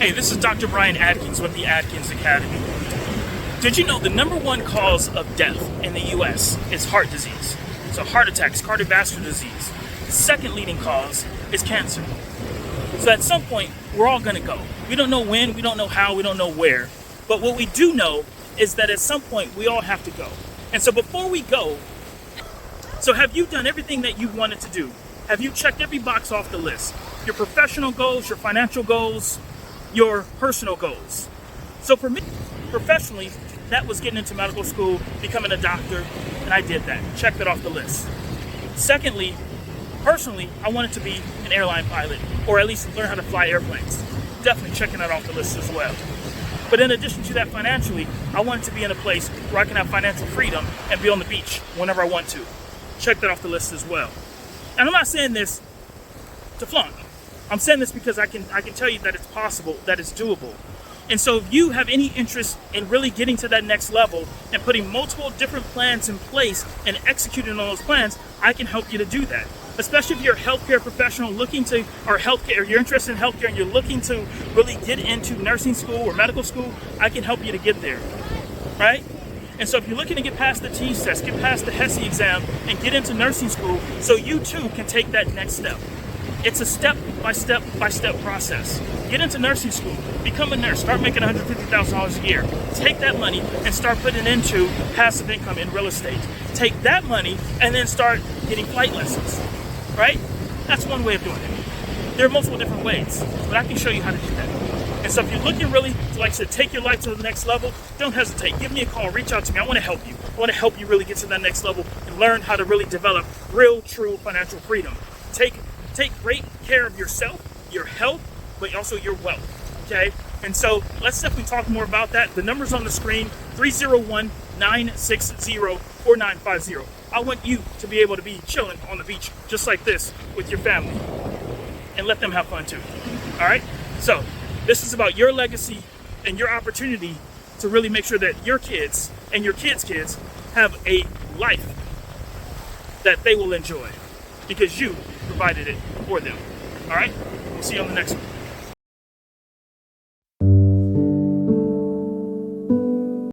Hey, this is Dr. Brian Adkins with the Adkins Academy. Did you know the number one cause of death in the U.S. is heart disease? So heart attacks, cardiovascular disease. The second leading cause is cancer. So at some point, we're all going to go. We don't know when, we don't know how, we don't know where. But what we do know is that at some point, we all have to go. And so before we go, so have you done everything that you wanted to do? Have you checked every box off the list? Your professional goals, your financial goals, your personal goals. So for me, professionally, that was getting into medical school, becoming a doctor, and I did that. Checked it off the list. Secondly, personally, I wanted to be an airline pilot, or at least learn how to fly airplanes. Definitely checking that off the list as well. But in addition to that financially, I wanted to be in a place where I can have financial freedom and be on the beach whenever I want to. Check that off the list as well. And I'm not saying this to flaunt. I'm saying this because I can tell you that it's possible, that it's doable. And so if you have any interest in really getting to that next level and putting multiple different plans in place and executing on those plans, I can help you to do that. Especially if you're a healthcare professional or you're interested in healthcare and you're looking to really get into nursing school or medical school, I can help you to get there, right? And so if you're looking to get past the TEAS test, get past the HESI exam, and get into nursing school so you too can take that next step. It's a step-by-step process. Get into nursing school, become a nurse, start making $150,000 a year. Take that money and start putting it into passive income in real estate. Take that money and then start getting flight lessons, right? That's one way of doing it. There are multiple different ways, but I can show you how to do that. And so if you're looking really to, like I said, take your life to the next level, don't hesitate. Give me a call, reach out to me. I want to help you. I want to help you really get to that next level and learn how to really develop real, true financial freedom. Take great care of yourself, your health, but also your wealth, okay? And so let's definitely talk more about that. The number's on the screen, 301-960-4950. I want you to be able to be chilling on the beach just like this with your family and let them have fun too, all right? So this is about your legacy and your opportunity to really make sure that your kids and your kids' kids have a life that they will enjoy because you provided it for them. All right? We'll see you on the next one.